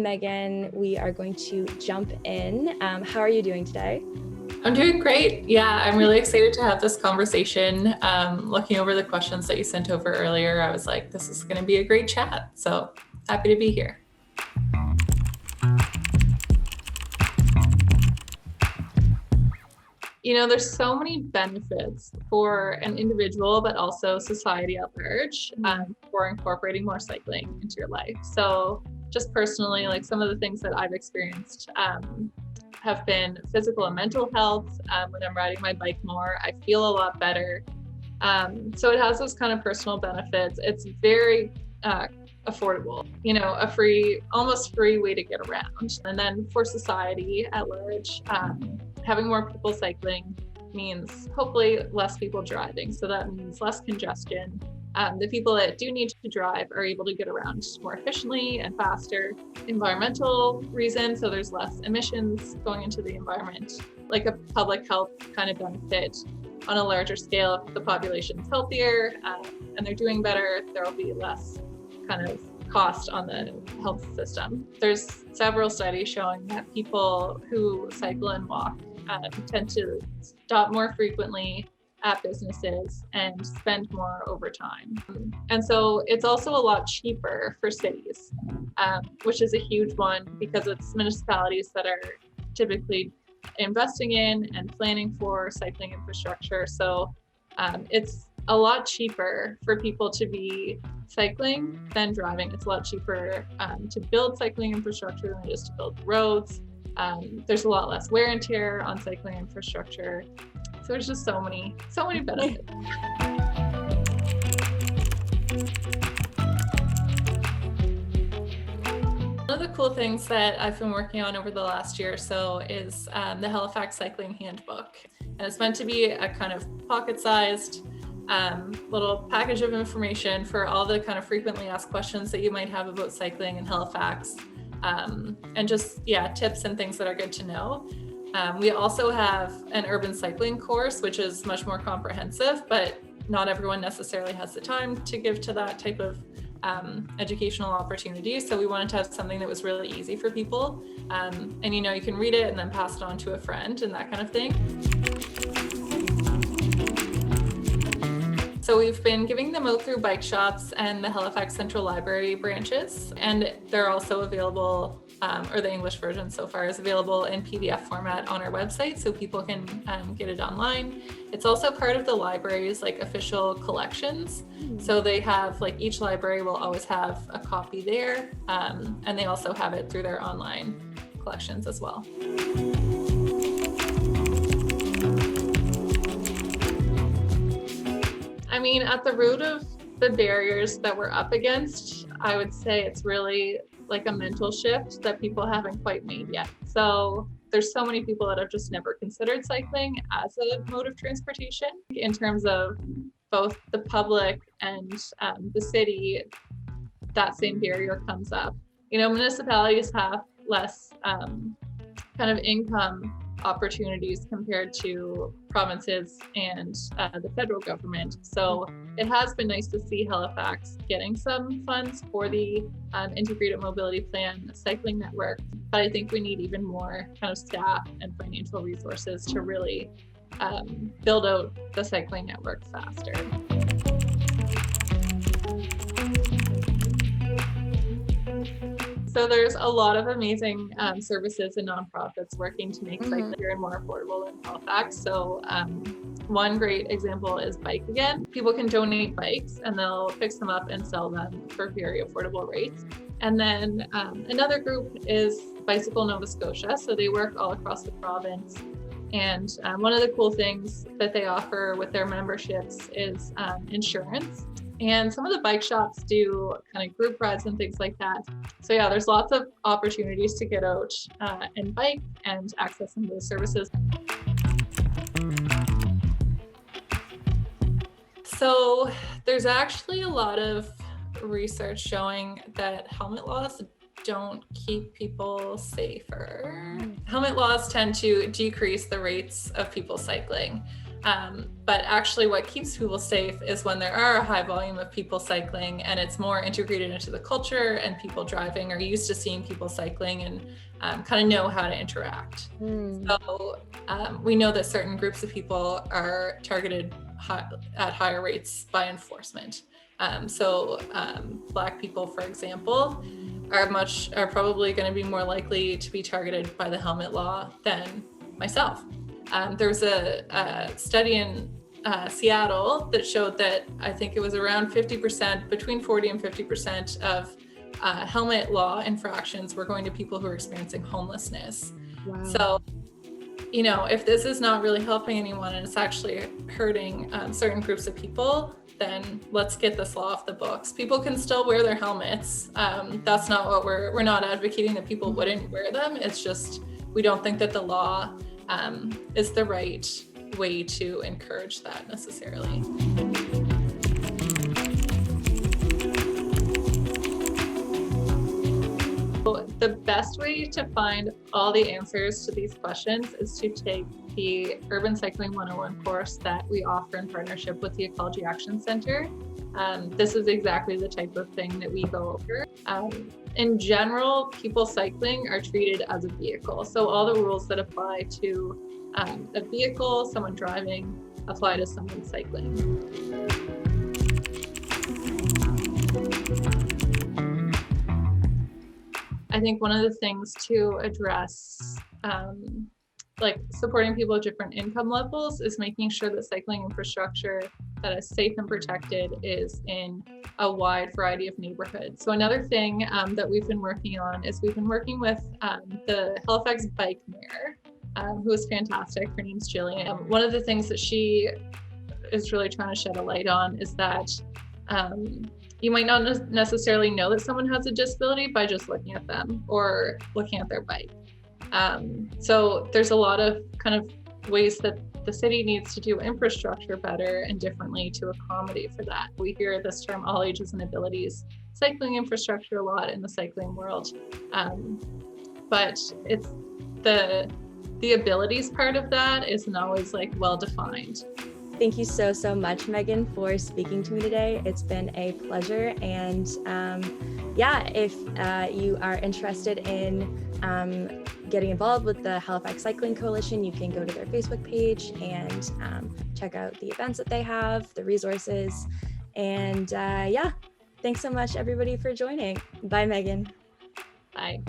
Megan, we are going to jump in. How are you doing today? I'm doing great. Yeah, I'm really excited to have this conversation. Looking over the questions that you sent over earlier, I was like, this is going to be a great chat. So happy to be here. You know, there's so many benefits for an individual, but also society at large for incorporating more cycling into your life. So just personally, like some of the things that I've experienced have been physical and mental health. When I'm riding my bike more, I feel a lot better. So it has those kind of personal benefits. It's very affordable, you know, almost free way to get around. And then for society at large, having more people cycling means hopefully less people driving. So that means less congestion. The people that do need to drive are able to get around more efficiently and faster. Environmental reasons, so there's less emissions going into the environment, like a public health kind of benefit on a larger scale. If the population's healthier and they're doing better, there will be less kind of cost on the health system. There's several studies showing that people who cycle and walk tend to stop more frequently at businesses and spend more over time. And so it's also a lot cheaper for cities, which is a huge one because it's municipalities that are typically investing in and planning for cycling infrastructure. So it's a lot cheaper for people to be cycling than driving. It's a lot cheaper to build cycling infrastructure than it is to build roads. There's a lot less wear and tear on cycling infrastructure. So there's just so many benefits. One of the cool things that I've been working on over the last year or so is the Halifax Cycling Handbook. And it's meant to be a kind of pocket-sized little package of information for all the kind of frequently asked questions that you might have about cycling in Halifax. And just, tips and things that are good to know. We also have an urban cycling course, which is much more comprehensive, but not everyone necessarily has the time to give to that type of educational opportunity. So we wanted to have something that was really easy for people. And you know, you can read it and then pass it on to a friend and that kind of thing. So we've been giving them out through bike shops and the Halifax Central Library branches, and they're also available, or the English version so far is available in PDF format on our website, so people can get it online. It's also part of the library's official collections. So they have each library will always have a copy there, and they also have it through their online collections as well. I mean, at the root of the barriers that we're up against, I would say it's really like a mental shift that people haven't quite made yet. So there's so many people that have just never considered cycling as a mode of transportation. In terms of both the public and the city, that same barrier comes up. You know, municipalities have less kind of income opportunities compared to provinces and the federal government. So it has been nice to see Halifax getting some funds for the integrated mobility plan cycling network. But I think we need even more kind of staff and financial resources to really build out the cycling network faster. So there's a lot of amazing services and nonprofits working to make cycling more affordable in Halifax. So one great example is Bike Again. People can donate bikes and they'll fix them up and sell them for very affordable rates. And then another group is Bicycle Nova Scotia. So they work all across the province. And one of the cool things that they offer with their memberships is insurance. And some of the bike shops do kind of group rides and things like that. So yeah, there's lots of opportunities to get out and bike and access some of those services. So there's actually a lot of research showing that helmet laws don't keep people safer. Helmet laws tend to decrease the rates of people cycling. But actually what keeps people safe is when there are a high volume of people cycling and it's more integrated into the culture, and people driving are used to seeing people cycling and kind of know how to interact. So we know that certain groups of people are targeted at higher rates by enforcement. Black people, for example, are probably going to be more likely to be targeted by the helmet law than myself. There was a study in Seattle that showed that I think it was around 50%, between 40 and 50% of helmet law infractions were going to people who are experiencing homelessness. Wow. So, you know, if this is not really helping anyone and it's actually hurting certain groups of people, then let's get this law off the books. People can still wear their helmets. That's not what we're not advocating that people wouldn't wear them. It's just, we don't think that the law is the right way to encourage that necessarily. So the best way to find all the answers to these questions is to take the Urban Cycling 101 course that we offer in partnership with the Ecology Action Center. This is exactly the type of thing that we go over. In general, people cycling are treated as a vehicle. So all the rules that apply to a vehicle, someone driving, apply to someone cycling. I think one of the things to address, like supporting people at different income levels, is making sure that cycling infrastructure that is safe and protected is in a wide variety of neighborhoods. So another thing that we've been working on is we've been working with the Halifax bike mayor, who is fantastic. Her name's Jillian. One of the things that she is really trying to shed a light on is that you might not necessarily know that someone has a disability by just looking at them or looking at their bike. So there's a lot of kind of ways that the city needs to do infrastructure better and differently to accommodate for that. We hear this term, all ages and abilities, cycling infrastructure a lot in the cycling world. But it's the abilities part of that isn't always like well defined. Thank you so much, Meghan, for speaking to me today. It's been a pleasure. And if you are interested in getting involved with the Halifax Cycling Coalition, you can go to their Facebook page and check out the events that they have, the resources. And thanks so much, everybody, for joining. Bye, Meghan. Bye.